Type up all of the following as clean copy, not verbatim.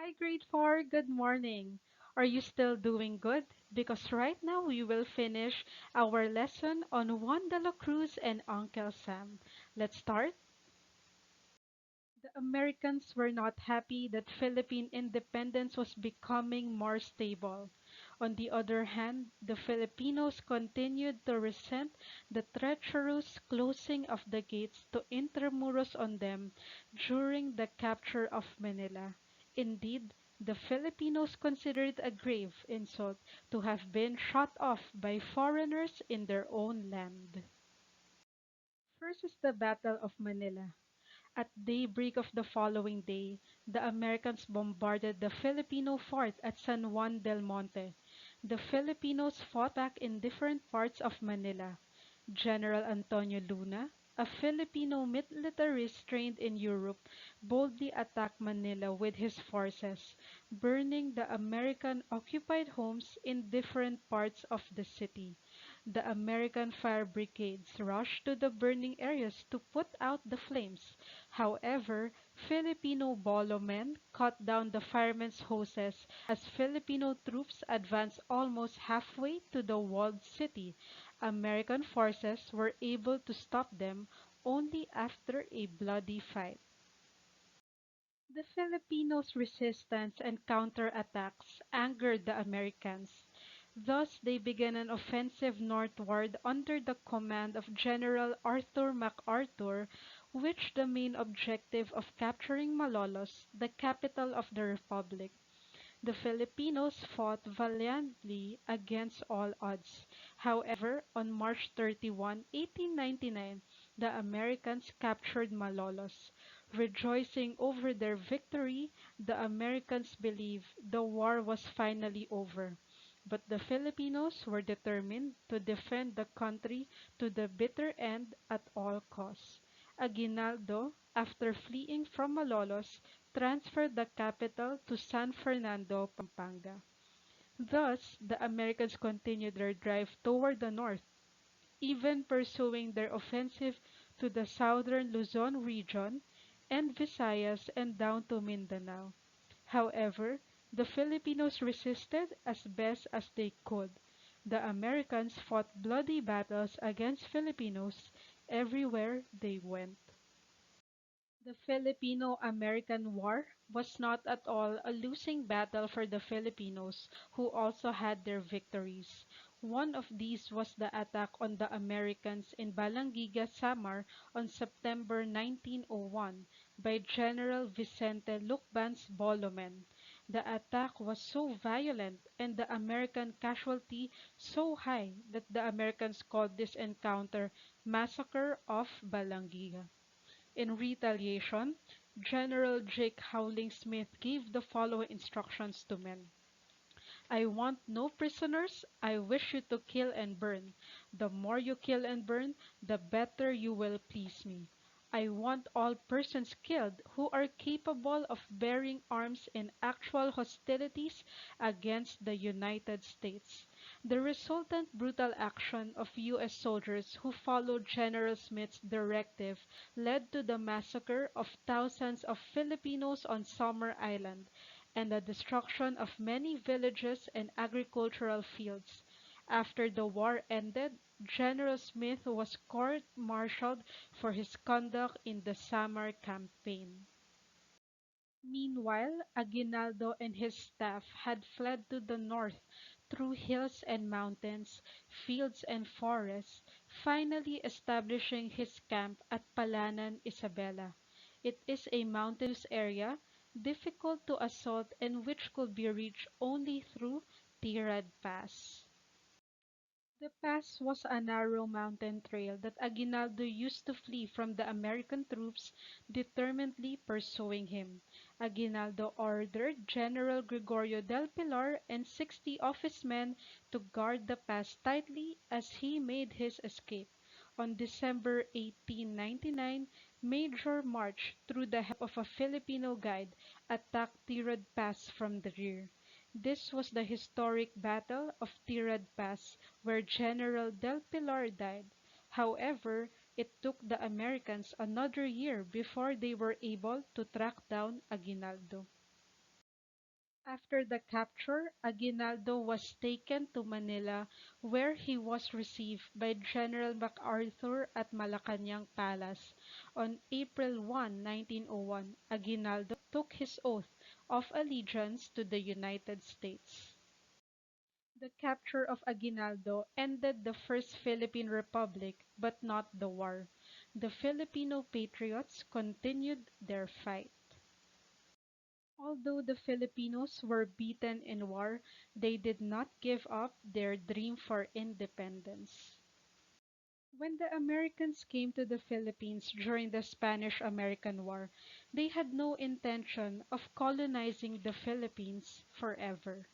Hi, grade 4. Good morning. Are you still doing good? Because right now we will finish our lesson on Juan Dela Cruz and Uncle Sam. Let's start. The Americans were not happy that Philippine independence was becoming more stable. On the other hand, the Filipinos continued to resent the treacherous closing of the gates to Intramuros on them during the capture of Manila. Indeed, the Filipinos considered it a grave insult to have been shut off by foreigners in their own land. First is the Battle of Manila. At daybreak of the following day, the Americans bombarded the Filipino fort at San Juan del Monte. The Filipinos fought back in different parts of Manila. General Antonio Luna, a Filipino militarist trained in Europe, boldly attacked Manila with his forces, burning the American-occupied homes in different parts of the city. The American fire brigades rushed to the burning areas to put out the flames. However, Filipino bolo men cut down the firemen's hoses as Filipino troops advanced almost halfway to the walled city. American forces were able to stop them only after a bloody fight. The Filipinos' resistance and counterattacks angered the Americans. Thus they began an offensive northward under the command of General Arthur MacArthur, with the main objective of capturing Malolos, the capital of the Republic. The Filipinos fought valiantly against all odds. However, on March 31, 1899, the Americans captured Malolos. Rejoicing over their victory, the Americans believed the war was finally over. But the Filipinos were determined to defend the country to the bitter end at all costs. Aguinaldo, after fleeing from Malolos, transferred the capital to San Fernando, Pampanga. Thus, the Americans continued their drive toward the north, even pursuing their offensive to the southern Luzon region and Visayas and down to Mindanao. However, the Filipinos resisted as best as they could. The Americans fought bloody battles against Filipinos everywhere they went. The Filipino-American War was not at all a losing battle for the Filipinos, who also had their victories. One of these was the attack on the Americans in Balangiga, Samar on September 1901 by General Vicente Lucban's Bolomen. The attack was so violent and the American casualty so high that the Americans called this encounter Massacre of Balangiga. In retaliation, General Jake Howling Smith gave the following instructions to men. I want no prisoners. I wish you to kill and burn. The more you kill and burn, the better you will please me. I want all persons killed who are capable of bearing arms in actual hostilities against the United States. The resultant brutal action of U.S. soldiers who followed General Smith's directive led to the massacre of thousands of Filipinos on Summer Island and the destruction of many villages and agricultural fields. After the war ended, General Smith was court-martialed for his conduct in the Samar campaign. Meanwhile, Aguinaldo and his staff had fled to the north through hills and mountains, fields and forests, finally establishing his camp at Palanan, Isabela. It is a mountainous area, difficult to assault and which could be reached only through Tirad Pass. The pass was a narrow mountain trail that Aguinaldo used to flee from the American troops determinedly pursuing him. Aguinaldo ordered General Gregorio del Pilar and 60 of his men to guard the pass tightly as he made his escape. On December 1899, Major March, through the help of a Filipino guide, attacked Tirad Pass from the rear. This was the historic Battle of Tirad Pass, where General Del Pilar died. However, it took the Americans another year before they were able to track down Aguinaldo. After the capture, Aguinaldo was taken to Manila, where he was received by General MacArthur at Malacañang Palace. On April 1, 1901, Aguinaldo took his oath of allegiance to the United States. The capture of Aguinaldo ended the First Philippine Republic, but not the war. The Filipino patriots continued their fight. Although the Filipinos were beaten in war, they did not give up their dream for independence. When the Americans came to the Philippines during the Spanish-American War, they had no intention of colonizing the Philippines forever.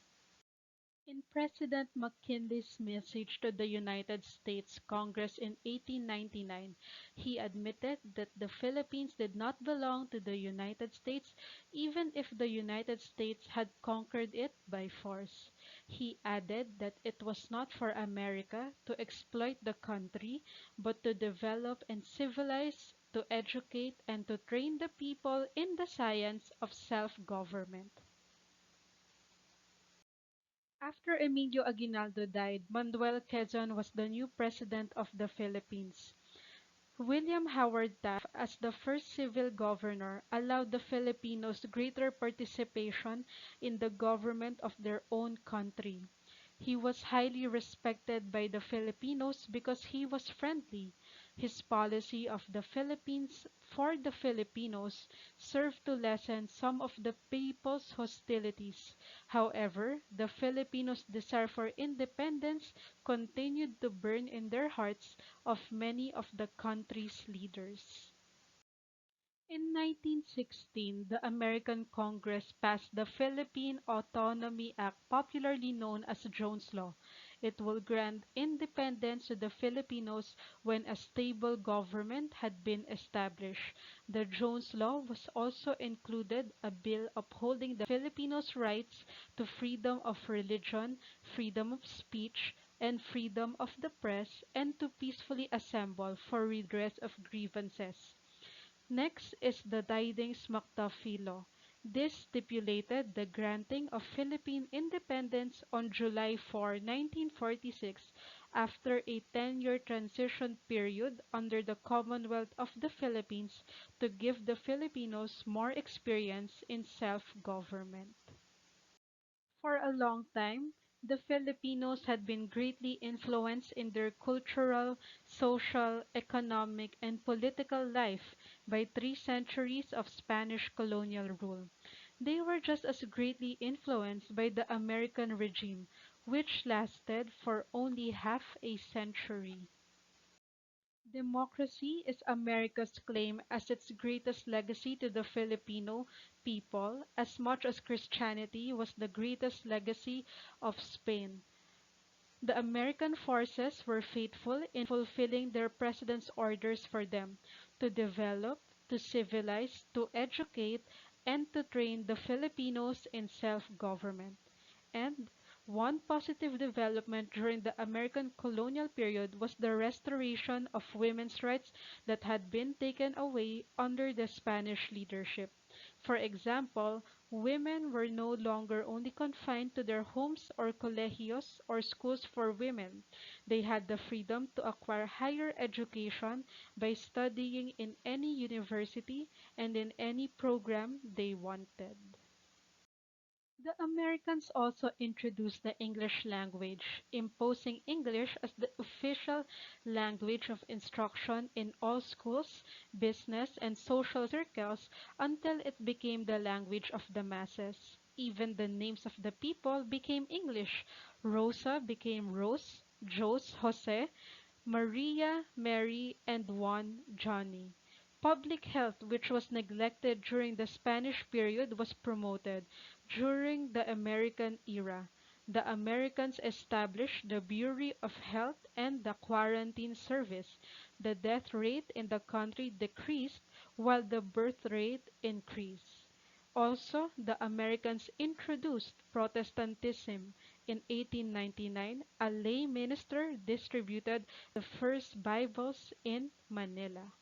In President McKinley's message to the United States Congress in 1899, he admitted that the Philippines did not belong to the United States even if the United States had conquered it by force. He added that it was not for America to exploit the country, but to develop and civilize, to educate, and to train the people in the science of self-government. After Emilio Aguinaldo died, Manuel Quezon was the new president of the Philippines. William Howard Taft, as the first civil governor, allowed the Filipinos greater participation in the government of their own country. He was highly respected by the Filipinos because he was friendly. His policy of the Philippines for the Filipinos served to lessen some of the people's hostilities. However, the Filipinos' desire for independence continued to burn in their hearts of many of the country's leaders. In 1916, the American Congress passed the Philippine Autonomy Act, popularly known as Jones Law. It will grant independence to the Filipinos when a stable government had been established. The Jones Law was also included a bill upholding the Filipinos' rights to freedom of religion, freedom of speech, and freedom of the press, and to peacefully assemble for redress of grievances. Next is the Didings-McDuffie Law. This stipulated the granting of Philippine independence on July 4, 1946, after a 10-year transition period under the Commonwealth of the Philippines to give the Filipinos more experience in self-government. For a long time, the Filipinos had been greatly influenced in their cultural, social, economic, and political life by 3 centuries of Spanish colonial rule. They were just as greatly influenced by the American regime, which lasted for only half a century. Democracy is America's claim as its greatest legacy to the Filipino people, as much as Christianity was the greatest legacy of Spain. The American forces were faithful in fulfilling their president's orders for them to develop, to civilize, to educate, and to train the Filipinos in self-government. And one positive development during the American colonial period was the restoration of women's rights that had been taken away under the Spanish leadership. For example, women were no longer only confined to their homes or colegios or schools for women. They had the freedom to acquire higher education by studying in any university and in any program they wanted. The Americans also introduced the English language, imposing English as the official language of instruction in all schools, business, and social circles until it became the language of the masses. Even the names of the people became English. Rosa became Rose, Jose, Jose, Maria, Mary, and Juan, Johnny. Public health, which was neglected during the Spanish period, was promoted. During the American era, the Americans established the Bureau of Health and the Quarantine Service. The death rate in the country decreased while the birth rate increased. Also, the Americans introduced Protestantism. In 1899, a lay minister distributed the first Bibles in Manila.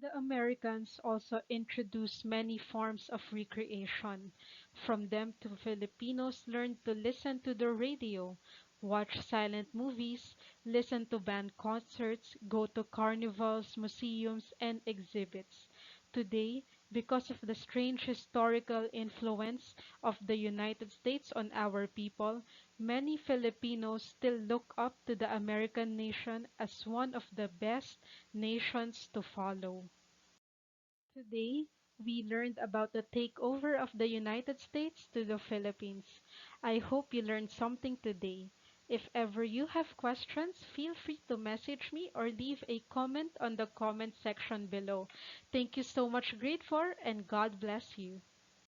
The Americans also introduced many forms of recreation. From them to Filipinos learned to listen to the radio, watch silent movies, listen to band concerts, go to carnivals, museums, and exhibits. Today, because of the strange historical influence of the United States on our people, many Filipinos still look up to the American nation as one of the best nations to follow. Today, we learned about the takeover of the United States to the Philippines. I hope you learned something today. If ever you have questions, feel free to message me or leave a comment on the comment section below. Thank you so much, Grade 4, and God bless you.